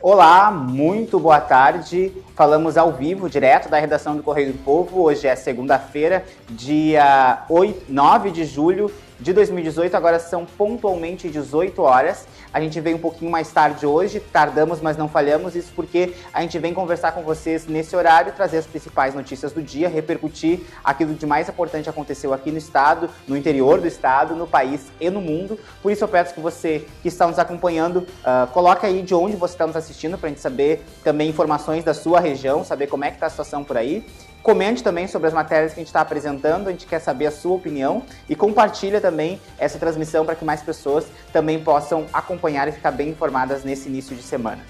Olá, muito boa tarde. Falamos ao vivo, direto da redação do Correio do Povo. Hoje é segunda-feira, dia 9 de julho de 2018. Agora são pontualmente 18 horas. A gente veio um pouquinho mais tarde hoje, tardamos, mas não falhamos. Isso porque a gente vem conversar com vocês nesse horário, trazer as principais notícias do dia, repercutir aquilo de mais importante aconteceu aqui no estado, no interior do estado, no país e no mundo. Por isso eu peço que você que está nos acompanhando, coloque aí de onde você está nos assistindo, para a gente saber também informações da sua região, saber como é que está a situação por aí. Comente também sobre as matérias que a gente está apresentando, a gente quer saber a sua opinião e compartilha também essa transmissão para que mais pessoas também possam acompanhar e ficar bem informadas nesse início de semana.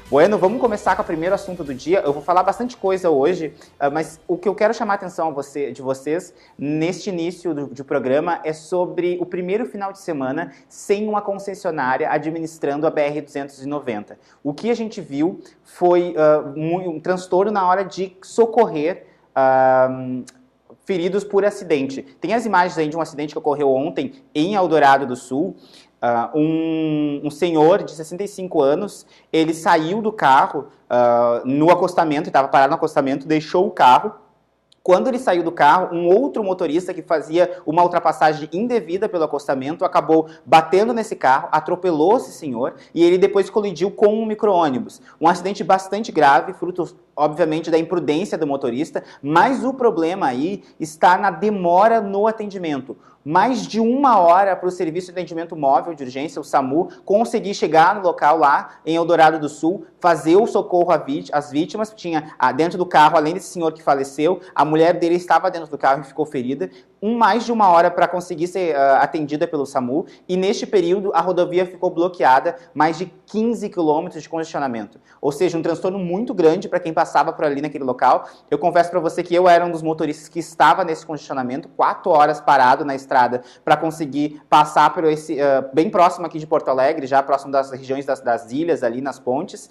Bueno, vamos começar com o primeiro assunto do dia. Eu vou falar bastante coisa hoje, mas o que eu quero chamar a atenção de vocês neste início do programa é sobre o primeiro final de semana sem uma concessionária administrando a BR-290. O que a gente viu foi um transtorno na hora de socorrer feridos por acidente. Tem as imagens aí de um acidente que ocorreu ontem em Eldorado do Sul. Um senhor de 65 anos, ele saiu do carro no acostamento, estava parado no acostamento, deixou o carro. Quando ele saiu do carro, um outro motorista que fazia uma ultrapassagem indevida pelo acostamento acabou batendo nesse carro, atropelou esse senhor e ele depois colidiu com um micro-ônibus. Um acidente bastante grave, fruto, obviamente, da imprudência do motorista, mas o problema aí está na demora no atendimento. Mais de 1 hora para o Serviço de Atendimento Móvel de Urgência, o SAMU, conseguir chegar no local lá em Eldorado do Sul, fazer o socorro às vítimas. Tinha dentro do carro, além desse senhor que faleceu, a mulher dele estava dentro do carro e ficou ferida. Mais de 1 hora para conseguir ser atendida pelo SAMU, e neste período a rodovia ficou bloqueada, mais de 15 quilômetros de congestionamento. Ou seja, um transtorno muito grande para quem passava por ali naquele local. Eu confesso para você que eu era um dos motoristas que estava nesse congestionamento, 4 horas parado na estrada para conseguir passar por esse, bem próximo aqui de Porto Alegre, já próximo das regiões das ilhas ali nas pontes.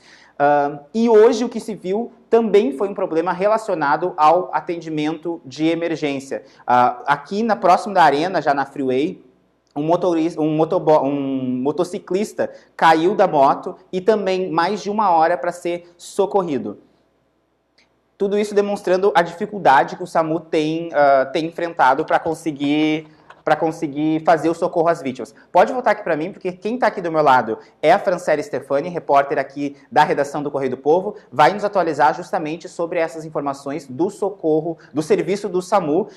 E hoje o que se viu também foi um problema relacionado ao atendimento de emergência. Aqui próximo da arena, já na Freeway, um motociclista caiu da moto e também mais de 1 hora para ser socorrido. Tudo isso demonstrando a dificuldade que o SAMU tem enfrentado para conseguir fazer o socorro às vítimas. Pode voltar aqui para mim, porque quem está aqui do meu lado é a Franciele Stefani, repórter aqui da redação do Correio do Povo, vai nos atualizar justamente sobre essas informações do socorro, do serviço do SAMU.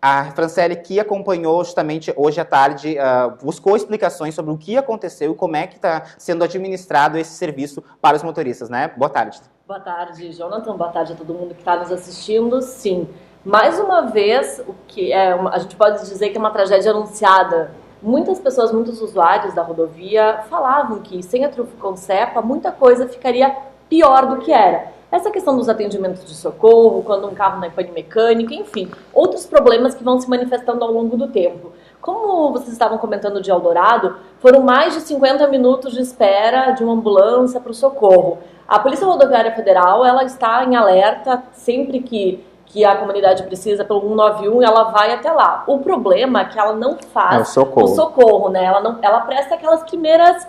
A Franciele, que acompanhou justamente hoje à tarde, buscou explicações sobre o que aconteceu e como é que está sendo administrado esse serviço para os motoristas, né? Boa tarde. Boa tarde, Jonathan. Boa tarde a todo mundo que está nos assistindo. Sim, mais uma vez, o que a gente pode dizer que é uma tragédia anunciada. Muitas pessoas, muitos usuários da rodovia falavam que sem a Truconcepa muita coisa ficaria pior do que era. Essa questão dos atendimentos de socorro, quando um carro não é pane mecânico, enfim, outros problemas que vão se manifestando ao longo do tempo. Como vocês estavam comentando de Eldorado, foram mais de 50 minutos de espera de uma ambulância para o socorro. A Polícia Rodoviária Federal, ela está em alerta sempre que a comunidade precisa, pelo 191, ela vai até lá. O problema é que ela não faz o socorro, né? Ela presta aquelas primeiras...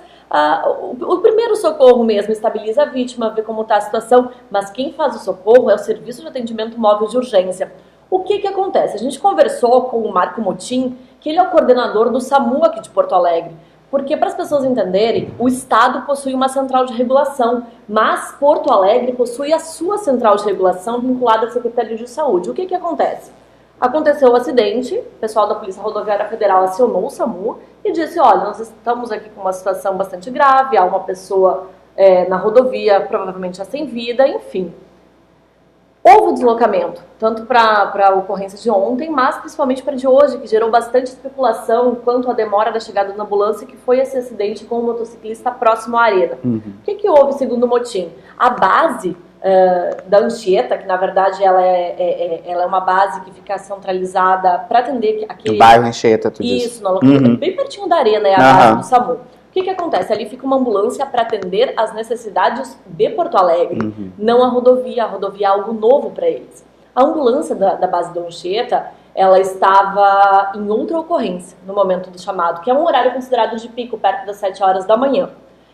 o primeiro socorro mesmo, estabiliza a vítima, vê como está a situação, mas quem faz o socorro é o Serviço de Atendimento Móvel de Urgência. O que acontece? A gente conversou com o Marco Motim, que ele é o coordenador do SAMU aqui de Porto Alegre, porque para as pessoas entenderem, o Estado possui uma central de regulação, mas Porto Alegre possui a sua central de regulação vinculada à Secretaria de Saúde. O que acontece? Aconteceu o acidente, o pessoal da Polícia Rodoviária Federal acionou o SAMU e disse, olha, nós estamos aqui com uma situação bastante grave, há uma pessoa na rodovia, provavelmente já sem vida, enfim. Houve deslocamento, tanto para a ocorrência de ontem, mas principalmente para de hoje, que gerou bastante especulação quanto à demora da chegada da ambulância, que foi esse acidente com o motociclista próximo à arena. O que houve, segundo o Motim? A base da Anchieta, que na verdade ela é uma base que fica centralizada para atender aquele... No bairro Anchieta, tu diz. Isso, na localidade, bem pertinho da arena, é a base do SAMU. O que acontece? Ali fica uma ambulância para atender as necessidades de Porto Alegre, não a rodovia. A rodovia é algo novo para eles. A ambulância da base da Anchieta, ela estava em outra ocorrência no momento do chamado, que é um horário considerado de pico, perto das 7 horas da manhã.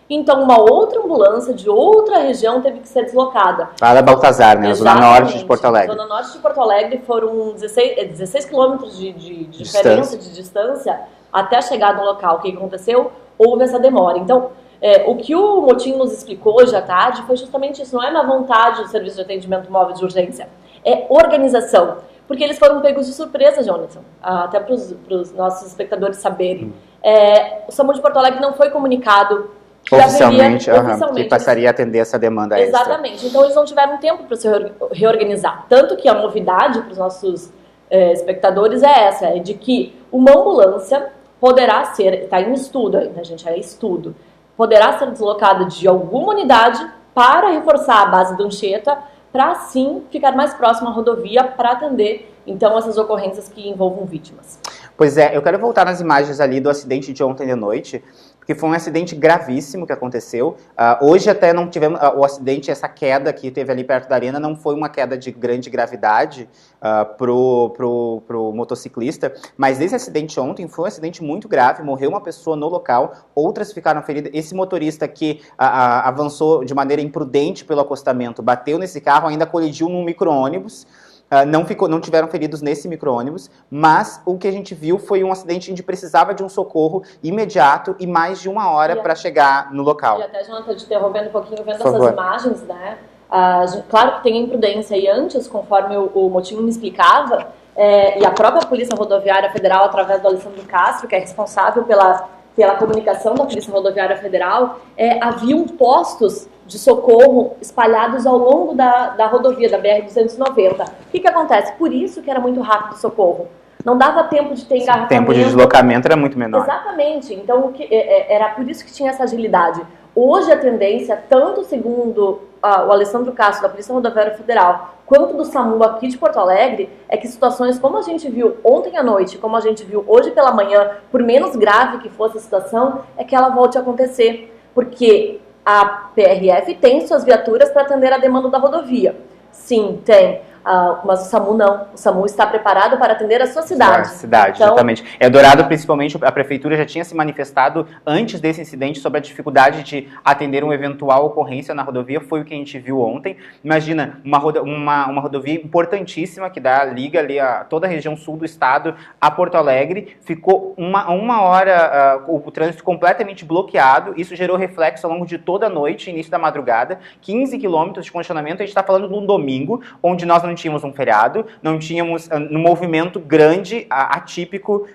Então, uma outra ambulância de outra região teve que ser deslocada. Lá da Baltazar, né? Zona Norte de Porto Alegre. Zona Norte de Porto Alegre foram 16 quilômetros de diferença, de distância, até chegar no local. O que aconteceu? Houve essa demora. Então, o que o Motim nos explicou hoje à tarde foi justamente isso. Não é na vontade do Serviço de Atendimento Móvel de Urgência, é organização. Porque eles foram pegos de surpresa, Jonathan, até para os nossos espectadores saberem. O SAMU de Porto Alegre não foi comunicado oficialmente, que passaria a atender essa demanda extra. Exatamente. Então, eles não tiveram tempo para se reorganizar. Tanto que a novidade para os nossos espectadores é essa, é de que uma ambulância poderá ser, está em estudo ainda, gente, é estudo, poderá ser deslocada de alguma unidade para reforçar a base da Anchieta, para assim ficar mais próximo à rodovia para atender, então, essas ocorrências que envolvam vítimas. Pois é, eu quero voltar nas imagens ali do acidente de ontem de noite, porque foi um acidente gravíssimo que aconteceu. Hoje até não tivemos o acidente, essa queda que teve ali perto da arena, não foi uma queda de grande gravidade pro motociclista, mas esse acidente ontem foi um acidente muito grave, morreu uma pessoa no local, outras ficaram feridas. Esse motorista que avançou de maneira imprudente pelo acostamento, bateu nesse carro, ainda colidiu num micro-ônibus. Não tiveram feridos nesse micro-ônibus, mas o que a gente viu foi um acidente onde precisava de um socorro imediato e mais de 1 hora para chegar no local. E até, Jonathan, te interrompendo um pouquinho, vendo essas imagens, né? Claro que tem a imprudência, e antes, conforme o Motinho me explicava, e a própria Polícia Rodoviária Federal, através do Alessandro Castro, que é responsável pela comunicação da Polícia Rodoviária Federal, haviam postos de socorro espalhados ao longo da rodovia, da BR-290. O que acontece? Por isso que era muito rápido o socorro. Não dava tempo de ter engarrafamento. O tempo de deslocamento era muito menor. Exatamente. Então, era por isso que tinha essa agilidade. Hoje, a tendência, tanto segundo o Alessandro Castro, da Polícia Rodoviária Federal, quanto do SAMU aqui de Porto Alegre, é que situações como a gente viu ontem à noite, como a gente viu hoje pela manhã, por menos grave que fosse a situação, é que ela volte a acontecer. Porque a PRF tem suas viaturas para atender a demanda da rodovia. Sim, tem. Mas o SAMU não. O SAMU está preparado para atender a sua cidade. Então, exatamente. Eldorado, principalmente, a prefeitura já tinha se manifestado antes desse incidente sobre a dificuldade de atender uma eventual ocorrência na rodovia. Foi o que a gente viu ontem. Imagina, uma rodovia importantíssima que liga ali toda a região sul do estado a Porto Alegre. Ficou uma hora o trânsito completamente bloqueado. Isso gerou reflexo ao longo de toda a noite, início da madrugada. 15 quilômetros de congestionamento. A gente está falando de um domingo, onde nós não tínhamos um feriado, não tínhamos um movimento grande, atípico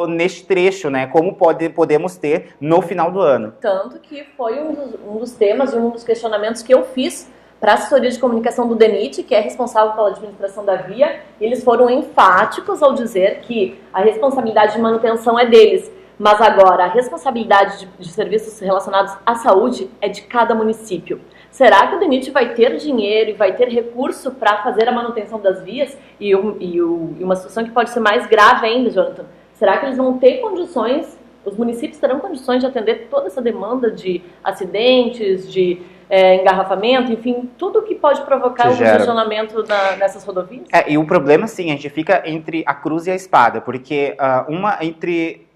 neste trecho, né? Como podemos ter no final do ano. Tanto que foi um dos temas e um dos questionamentos que eu fiz para a assessoria de comunicação do DENIT, que é responsável pela administração da via, e eles foram enfáticos ao dizer que a responsabilidade de manutenção é deles, mas agora a responsabilidade de serviços relacionados à saúde é de cada município. Será que o DENIT vai ter dinheiro e vai ter recurso para fazer a manutenção das vias? E uma situação que pode ser mais grave ainda, Jonathan. Será que eles vão ter condições, os municípios terão condições de atender toda essa demanda de acidentes, de engarrafamento, enfim, tudo que pode provocar um congestionamento nessas rodovias? E o problema, sim, a gente fica entre a cruz e a espada, porque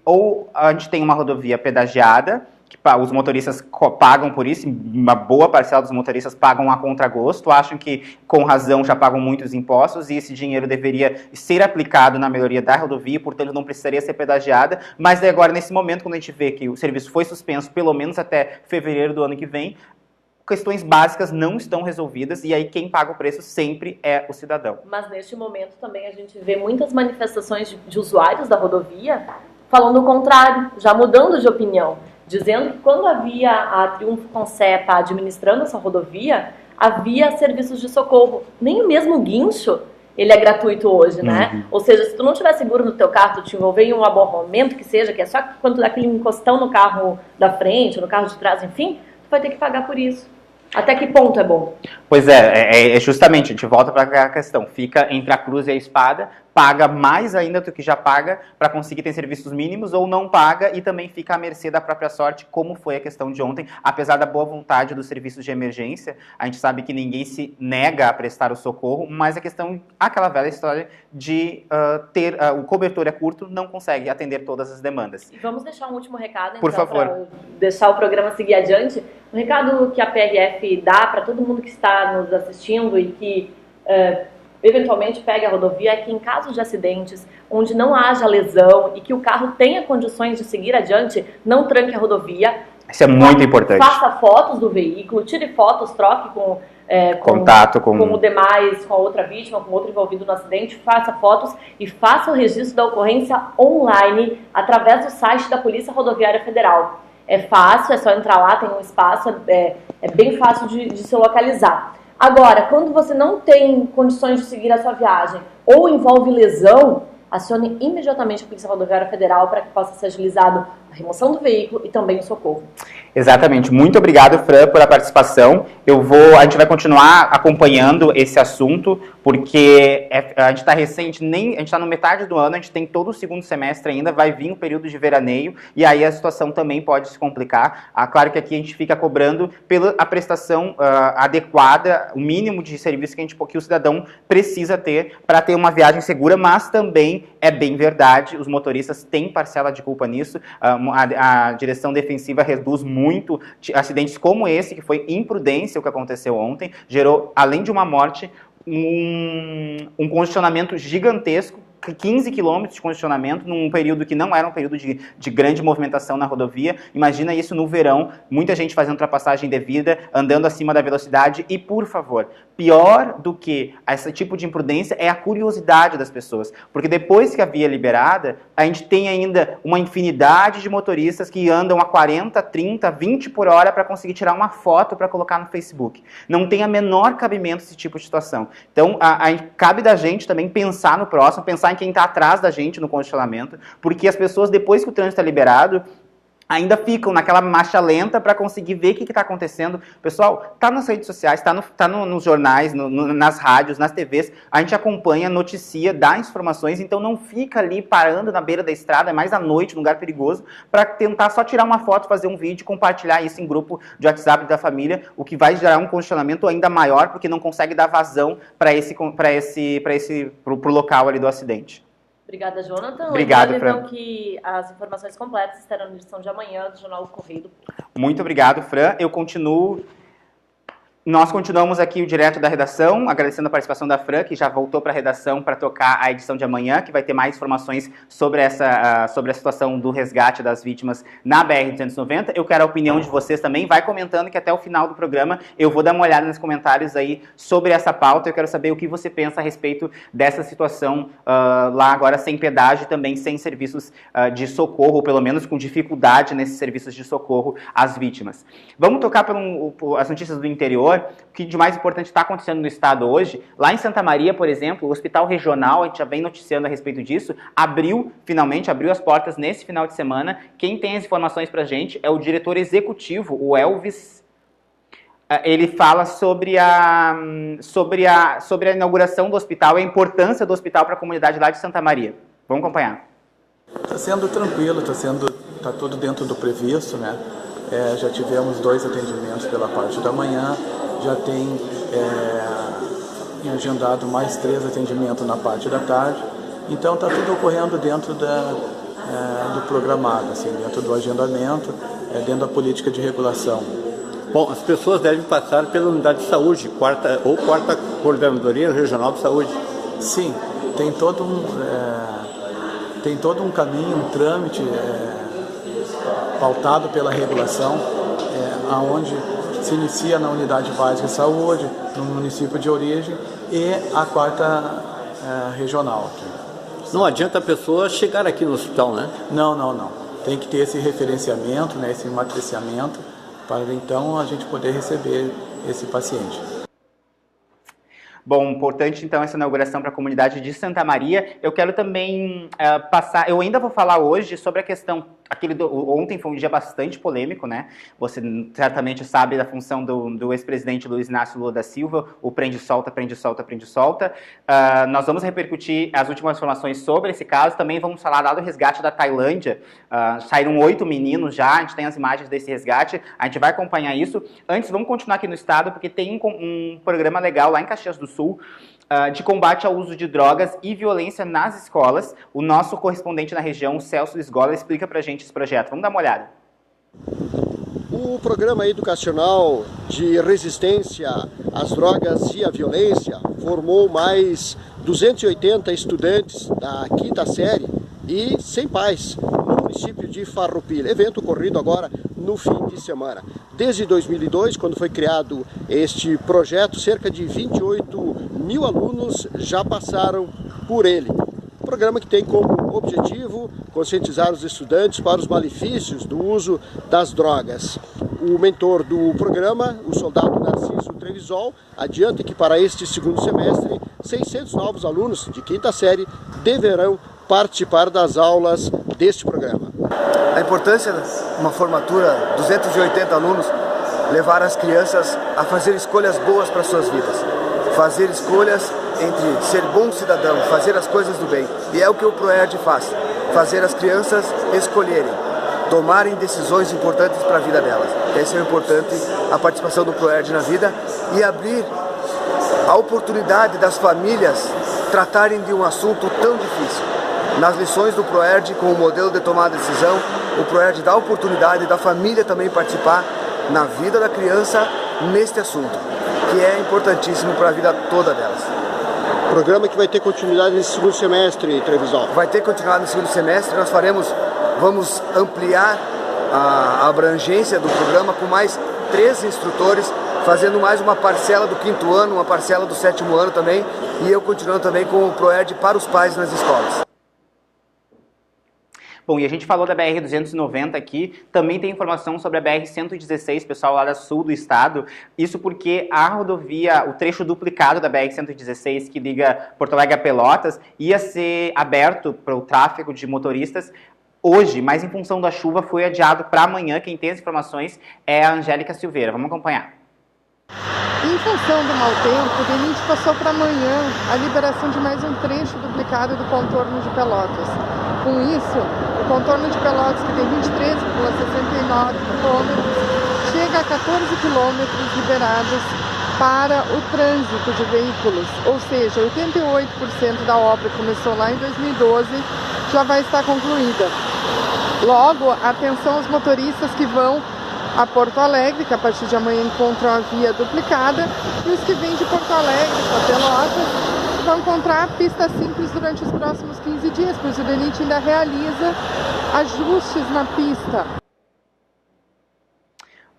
ou a gente tem uma rodovia pedagiada, os motoristas pagam por isso, uma boa parcela dos motoristas pagam a contragosto, acham que com razão já pagam muitos impostos e esse dinheiro deveria ser aplicado na melhoria da rodovia, portanto não precisaria ser pedagiada, mas agora nesse momento, quando a gente vê que o serviço foi suspenso pelo menos até fevereiro do ano que vem, questões básicas não estão resolvidas e aí quem paga o preço sempre é o cidadão. Mas neste momento também a gente vê muitas manifestações de usuários da rodovia falando o contrário, já mudando de opinião, dizendo que quando havia a Triunfo Concepa administrando essa rodovia, havia serviços de socorro. Nem o mesmo guincho, ele é gratuito hoje, né? Ou seja, se tu não tiver seguro no teu carro, tu te envolver em um aborramento que seja, que é só quando tu dá aquele encostão no carro da frente, no carro de trás, enfim, tu vai ter que pagar por isso. Até que ponto é bom? Pois é justamente, a gente volta para a questão, fica entre a cruz e a espada, paga mais ainda do que já paga para conseguir ter serviços mínimos ou não paga e também fica à mercê da própria sorte, como foi a questão de ontem. Apesar da boa vontade dos serviços de emergência, a gente sabe que ninguém se nega a prestar o socorro, mas a questão, aquela velha história de o cobertor é curto, não consegue atender todas as demandas. E vamos deixar um último recado, então, por favor, para deixar o programa seguir adiante. Um recado que a PRF dá para todo mundo que está nos assistindo e que eventualmente pegue a rodovia é que em casos de acidentes onde não haja lesão e que o carro tenha condições de seguir adiante, não tranque a rodovia. Isso é muito importante. Faça fotos do veículo, tire fotos, troque com contato com o demais, com a outra vítima, com outro envolvido no acidente, faça fotos e faça o registro da ocorrência online através do site da Polícia Rodoviária Federal. É fácil, é só entrar lá, tem um espaço, é bem fácil de se localizar. Agora, quando você não tem condições de seguir a sua viagem ou envolve lesão, acione imediatamente a Polícia Rodoviária Federal para que possa ser agilizado a remoção do veículo e também o socorro. Exatamente. Muito obrigado, Fran, pela participação. A gente vai continuar acompanhando esse assunto, porque a gente está recente, a gente está no metade do ano, a gente tem todo o segundo semestre ainda, vai vir o período de veraneio, e aí a situação também pode se complicar. Claro que aqui a gente fica cobrando pela a prestação adequada, o mínimo de serviço que o cidadão precisa ter para ter uma viagem segura, mas também é bem verdade, os motoristas têm parcela de culpa nisso. A direção defensiva reduz muito acidentes como esse, que foi imprudência o que aconteceu ontem, gerou, além de uma morte, um congestionamento gigantesco, 15 quilômetros de congestionamento num período que não era um período de grande movimentação na rodovia. Imagina isso no verão, muita gente fazendo ultrapassagem indevida, andando acima da velocidade e, por favor, pior do que esse tipo de imprudência é a curiosidade das pessoas, porque depois que a via é liberada, a gente tem ainda uma infinidade de motoristas que andam a 40, 30, 20 por hora para conseguir tirar uma foto para colocar no Facebook. Não tem a menor cabimento esse tipo de situação. Então, cabe da gente também pensar no próximo, pensar em quem está atrás da gente no congestionamento, porque as pessoas, depois que o trânsito é liberado, ainda ficam naquela marcha lenta para conseguir ver o que está acontecendo. Pessoal, está nas redes sociais, está nos jornais, nas rádios, nas TVs, a gente acompanha, noticia, dá informações, então não fica ali parando na beira da estrada, é mais à noite, num lugar perigoso, para tentar só tirar uma foto, fazer um vídeo, compartilhar isso em grupo de WhatsApp da família, o que vai gerar um congestionamento ainda maior, porque não consegue dar vazão pro local ali do acidente. Obrigada, Jonathan. Obrigado, Fran. Então que as informações completas estarão na edição de amanhã do Jornal Correio do Povo. Muito obrigado, Fran. Nós continuamos aqui o Direto da Redação, agradecendo a participação da Fran, que já voltou para a redação para tocar a edição de amanhã, que vai ter mais informações sobre sobre a situação do resgate das vítimas na BR-290. Eu quero a opinião de vocês também. Vai comentando que até o final do programa eu vou dar uma olhada nos comentários aí sobre essa pauta. Eu quero saber o que você pensa a respeito dessa situação lá agora sem pedágio e também sem serviços de socorro, ou pelo menos com dificuldade nesses serviços de socorro às vítimas. Vamos tocar as notícias do interior. O que de mais importante está acontecendo no estado hoje. Lá em Santa Maria, por exemplo, o Hospital Regional, a gente já vem noticiando a respeito disso, finalmente abriu as portas nesse final de semana. Quem tem as informações pra gente é o diretor executivo, o Elvis. Ele fala sobre a inauguração do hospital e a importância do hospital para a comunidade lá de Santa Maria. Vamos acompanhar. Está sendo tranquilo, está tudo dentro do previsto, né? Já tivemos 2 atendimentos pela parte da manhã, já tem agendado mais 3 atendimentos na parte da tarde, então está tudo ocorrendo dentro do programado, assim, dentro do agendamento, dentro da política de regulação. Bom, as pessoas devem passar pela unidade de saúde, quarta Coordenadoria Regional de Saúde. Sim, tem todo um caminho, um trâmite pautado pela regulação, aonde se inicia na unidade básica de saúde, no município de origem e a 4ª regional. Não adianta a pessoa chegar aqui no hospital, né? Não. Tem que ter esse referenciamento, né, esse matriciamento, para então a gente poder receber esse paciente. Bom, importante então essa inauguração para a comunidade de Santa Maria. Eu quero também eu ainda vou falar hoje sobre a questão Ontem foi um dia bastante polêmico, né? Você certamente sabe da função do ex-presidente Luiz Inácio Lula da Silva, o prende-solta, prende-solta, prende-solta. Nós vamos repercutir as últimas informações sobre esse caso, também vamos falar lá do resgate da Tailândia. Saíram 8 meninos já, a gente tem as imagens desse resgate, a gente vai acompanhar isso. Antes, vamos continuar aqui no estado, porque tem um programa legal lá em Caxias do Sul, de combate ao uso de drogas e violência nas escolas. O nosso correspondente na região, Celso Lisgola, explica pra gente esse projeto. Vamos dar uma olhada. O programa educacional de resistência às drogas e à violência formou mais 280 estudantes da 5ª série e sem pais no município de Farroupilha. Evento ocorrido agora no fim de semana. Desde 2002, quando foi criado este projeto, cerca de 28 mil alunos já passaram por ele. Programa que tem como objetivo conscientizar os estudantes para os malefícios do uso das drogas. O mentor do programa, o soldado Narciso Trevisol, adianta que para este segundo semestre, 600 novos alunos de 5ª série deverão participar das aulas deste programa. A importância de uma formatura, 280 alunos, levar as crianças a fazer escolhas boas para suas vidas. Fazer escolhas entre ser bom cidadão, fazer as coisas do bem. E é o que o ProERD faz, fazer as crianças escolherem, tomarem decisões importantes para a vida delas. Esse é o importante, a participação do ProERD na vida e abrir a oportunidade das famílias tratarem de um assunto tão difícil. Nas lições do ProERD, com o modelo de tomada de decisão, o ProERD dá a oportunidade da família também participar na vida da criança neste assunto, que é importantíssimo para a vida toda delas. Programa que vai ter continuidade nesse segundo semestre, Trevisol. Vai ter continuidade no segundo semestre, vamos ampliar a abrangência do programa com mais 3 instrutores, fazendo mais uma parcela do 5º ano, uma parcela do 7º ano também, e eu continuando também com o ProERD para os pais nas escolas. Bom, e a gente falou da BR-290 aqui, também tem informação sobre a BR-116, pessoal lá do sul do estado, isso porque a rodovia, o trecho duplicado da BR-116, que liga Porto Alegre a Pelotas, ia ser aberto para o tráfego de motoristas hoje, mas em função da chuva foi adiado para amanhã. Quem tem as informações é a Angélica Silveira. Vamos acompanhar. Em função do mau tempo, o DENIT passou para amanhã a liberação de mais um trecho duplicado do contorno de Pelotas. Com isso, o contorno de Pelotas, que tem 23,69 km, chega a 14 km liberados para o trânsito de veículos, ou seja, 88% da obra que começou lá em 2012 já vai estar concluída. Logo, atenção aos motoristas que vão a Porto Alegre, que a partir de amanhã encontram a via duplicada, e os que vêm de Porto Alegre para Pelotas vão encontrar a pista simples durante os próximos 15 dias, pois o DENIT ainda realiza ajustes na pista.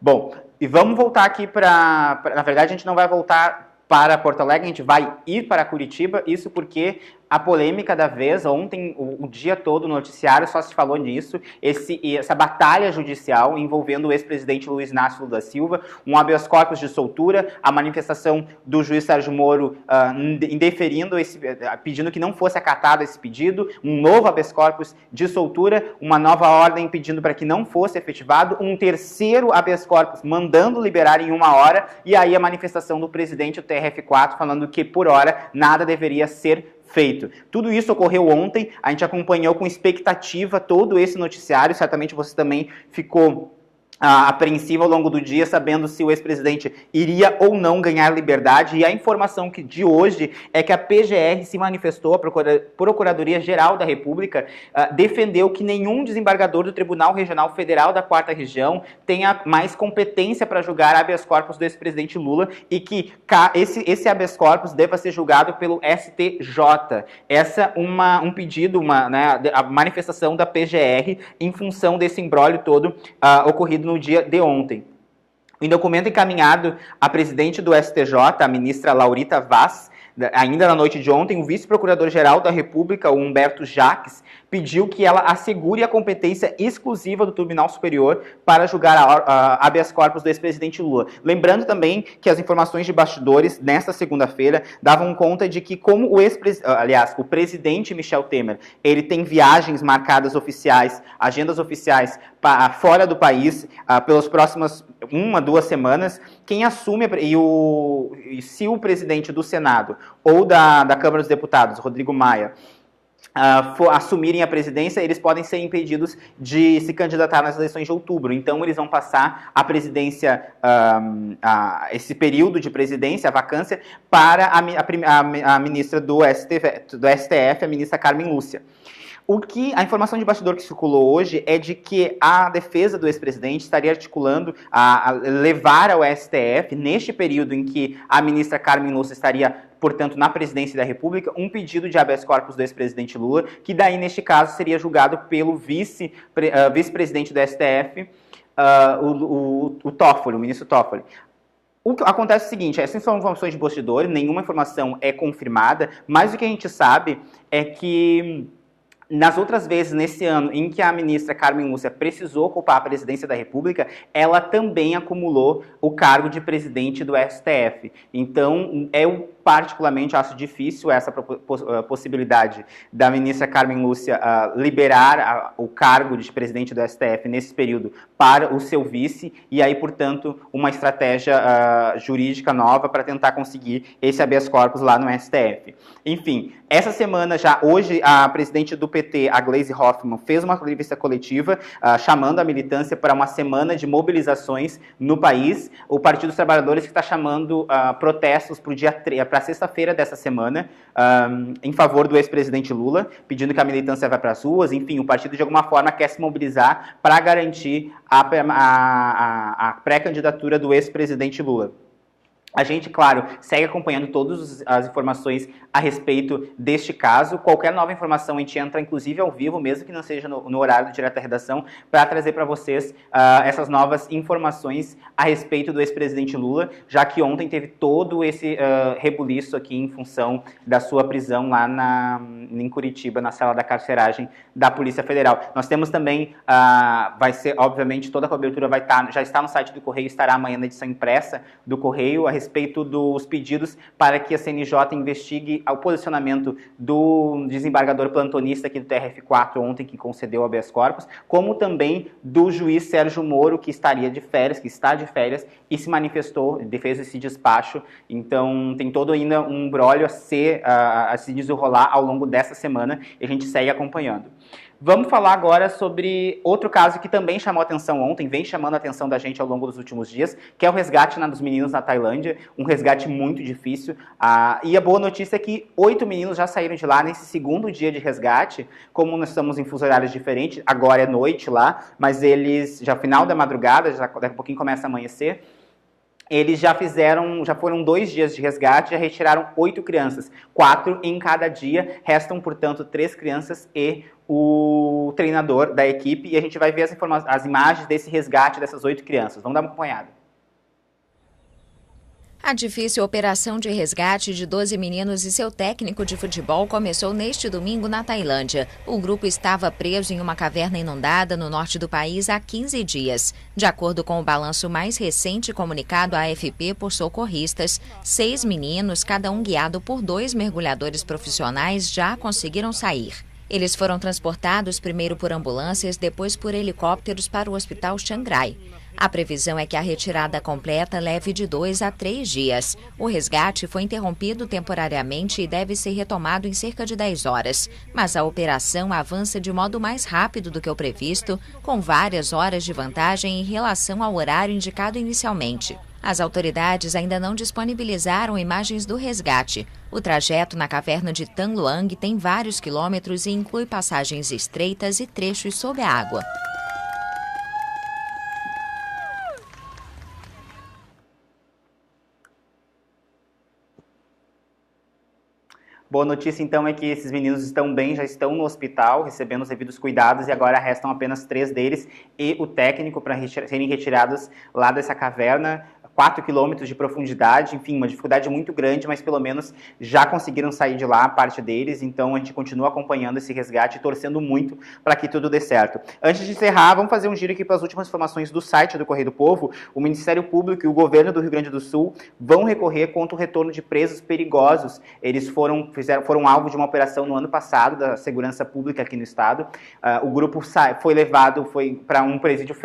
Bom, e vamos voltar aqui para... Na verdade, a gente não vai voltar para Porto Alegre, a gente vai ir para Curitiba, isso porque a polêmica da vez, ontem, o dia todo no noticiário só se falou nisso, essa batalha judicial envolvendo o ex-presidente Luiz Inácio Lula da Silva, um habeas corpus de soltura, a manifestação do juiz Sérgio Moro indeferindo, pedindo que não fosse acatado esse pedido, um novo habeas corpus de soltura, uma nova ordem pedindo para que não fosse efetivado, um terceiro habeas corpus mandando liberar em 1 hora, e aí a manifestação do presidente do TRF4 falando que, por hora, nada deveria ser feito. Tudo isso ocorreu ontem, a gente acompanhou com expectativa todo esse noticiário, certamente você também ficou apreensivo ao longo do dia, sabendo se o ex-presidente iria ou não ganhar liberdade, e a informação de hoje é que a PGR se manifestou, a Procuradoria-Geral da República defendeu que nenhum desembargador do Tribunal Regional Federal da 4ª Região tenha mais competência para julgar habeas corpus do ex-presidente Lula e que esse habeas corpus deva ser julgado pelo STJ. Essa é um pedido, a manifestação da PGR em função desse imbróglio todo ocorrido no dia de ontem. Em documento encaminhado à presidente do STJ, a ministra Laurita Vaz, ainda na noite de ontem, o vice-procurador-geral da República, o Humberto Jacques, pediu que ela assegure a competência exclusiva do Tribunal Superior para julgar a habeas corpus do ex-presidente Lula. Lembrando também que as informações de bastidores, nesta segunda-feira, davam conta de que, como o presidente Michel Temer, ele tem viagens marcadas oficiais, agendas oficiais fora do país, pelas próximas 1-2 semanas, quem assume, e se o presidente do Senado ou da Câmara dos Deputados, Rodrigo Maia, assumirem a presidência, eles podem ser impedidos de se candidatar nas eleições de outubro. Então, eles vão passar a presidência, esse período de presidência, a vacância, para a ministra do STF, a ministra Carmen Lúcia. A informação de bastidor que circulou hoje é de que a defesa do ex-presidente estaria articulando a levar ao STF, neste período em que a ministra Carmen Lúcia estaria, portanto, na presidência da República, um pedido de habeas corpus do ex-presidente Lula, que daí, neste caso, seria julgado pelo vice-presidente do STF, o Toffoli, o ministro Toffoli. O que acontece é o seguinte, essas são informações de bastidor, nenhuma informação é confirmada, mas o que a gente sabe é que nas outras vezes, nesse ano, em que a ministra Carmen Lúcia precisou ocupar a presidência da República, ela também acumulou o cargo de presidente do STF. Então, eu particularmente acho difícil essa possibilidade da ministra Carmen Lúcia liberar o cargo de presidente do STF nesse período para o seu vice, e aí, portanto, uma estratégia jurídica nova para tentar conseguir esse habeas corpus lá no STF. Enfim, essa semana já, hoje, a presidente do PT, a Gleisi Hoffmann, fez uma entrevista coletiva chamando a militância para uma semana de mobilizações no país. O Partido dos Trabalhadores está chamando protestos para sexta-feira dessa semana, em favor do ex-presidente Lula, pedindo que a militância vá para as ruas. Enfim, o partido de alguma forma quer se mobilizar para garantir a pré-candidatura do ex-presidente Lula. A gente, claro, segue acompanhando todas as informações a respeito deste caso. Qualquer nova informação a gente entra, inclusive, ao vivo, mesmo que não seja no horário do Direto da Redação, para trazer para vocês essas novas informações a respeito do ex-presidente Lula, já que ontem teve todo esse rebuliço aqui em função da sua prisão lá em Curitiba, na cela da carceragem da Polícia Federal. Nós temos também, vai ser, obviamente, toda a cobertura já está no site do Correio, estará amanhã na edição impressa do Correio, a respeito dos pedidos para que a CNJ investigue o posicionamento do desembargador plantonista aqui do TRF4 ontem, que concedeu o habeas corpus, como também do juiz Sérgio Moro, que está de férias e se manifestou, fez esse despacho. Então tem todo ainda um imbróglio a se desenrolar ao longo dessa semana, e a gente segue acompanhando. Vamos falar agora sobre outro caso que também chamou a atenção ontem, vem chamando a atenção da gente ao longo dos últimos dias, que é o resgate dos meninos na Tailândia, um resgate muito difícil. E a boa notícia é que 8 meninos já saíram de lá nesse segundo dia de resgate. Como nós estamos em fuso horários diferentes, agora é noite lá, mas eles, já final da madrugada, daqui a pouquinho começa a amanhecer, eles já foram 2 dias de resgate, já retiraram 8 crianças, 4 em cada dia, restam, portanto, 3 crianças e o treinador da equipe, e a gente vai ver as imagens desse resgate dessas 8 crianças. Vamos dar uma acompanhada. A difícil operação de resgate de 12 meninos e seu técnico de futebol começou neste domingo na Tailândia. O grupo estava preso em uma caverna inundada no norte do país há 15 dias. De acordo com o balanço mais recente comunicado à AFP por socorristas, 6 meninos, cada um guiado por 2 mergulhadores profissionais, já conseguiram sair. Eles foram transportados primeiro por ambulâncias, depois por helicópteros para o Hospital Chiang Rai. A previsão é que a retirada completa leve de 2 a 3 dias. O resgate foi interrompido temporariamente e deve ser retomado em cerca de 10 horas. Mas a operação avança de modo mais rápido do que o previsto, com várias horas de vantagem em relação ao horário indicado inicialmente. As autoridades ainda não disponibilizaram imagens do resgate. O trajeto na caverna de Tan Luang tem vários quilômetros e inclui passagens estreitas e trechos sob a água. Boa notícia, então, é que esses meninos estão bem, já estão no hospital, recebendo os devidos cuidados, e agora restam apenas 3 deles e o técnico para serem retirados lá dessa caverna. 4 quilômetros de profundidade, enfim, uma dificuldade muito grande, mas pelo menos já conseguiram sair de lá, a parte deles, então a gente continua acompanhando esse resgate e torcendo muito para que tudo dê certo. Antes de encerrar, vamos fazer um giro aqui para as últimas informações do site do Correio do Povo. O Ministério Público e o governo do Rio Grande do Sul vão recorrer contra o retorno de presos perigosos. Eles foram alvo de uma operação no ano passado da Segurança Pública aqui no estado. O grupo foi levado para um presídio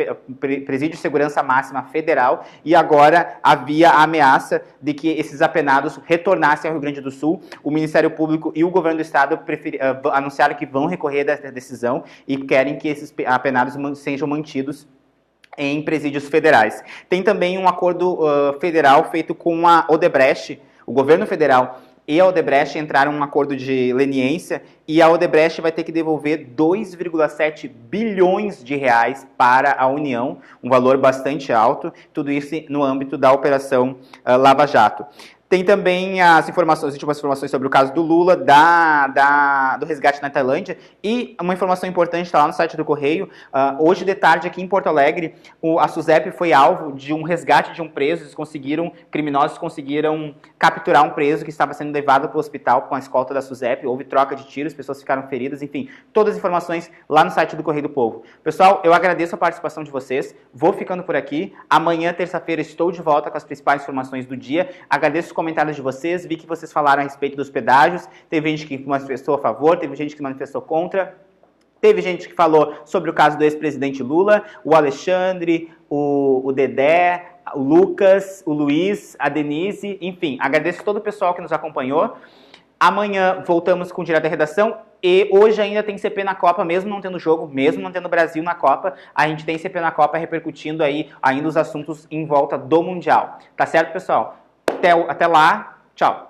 de segurança máxima federal e agora havia a ameaça de que esses apenados retornassem ao Rio Grande do Sul. O Ministério Público e o governo do estado anunciaram que vão recorrer dessa decisão e querem que esses apenados sejam mantidos em presídios federais. Tem também um acordo federal feito com a Odebrecht. O governo federal e a Odebrecht entraram em um acordo de leniência e a Odebrecht vai ter que devolver 2,7 bilhões de reais para a União, um valor bastante alto, tudo isso no âmbito da Operação Lava Jato. Tem também as últimas informações sobre o caso do Lula, do resgate na Tailândia, e uma informação importante está lá no site do Correio. Hoje de tarde, aqui em Porto Alegre, a SUSEP foi alvo de um resgate de um preso. Criminosos conseguiram capturar um preso que estava sendo levado para o hospital com a escolta da SUSEP. Houve troca de tiros, pessoas ficaram feridas, enfim, todas as informações lá no site do Correio do Povo. Pessoal, eu agradeço a participação de vocês, vou ficando por aqui. Amanhã, terça-feira, estou de volta com as principais informações do dia. Agradeço os comentários de vocês, vi que vocês falaram a respeito dos pedágios, teve gente que manifestou a favor, teve gente que manifestou contra, teve gente que falou sobre o caso do ex-presidente Lula, o Alexandre, o Dedé, o Lucas, o Luiz, a Denise, enfim, agradeço todo o pessoal que nos acompanhou. Amanhã voltamos com o Direto da Redação e hoje ainda tem CP na Copa, mesmo não tendo jogo, mesmo não tendo Brasil na Copa, a gente tem CP na Copa repercutindo aí ainda os assuntos em volta do Mundial. Tá certo, pessoal? Até lá, tchau!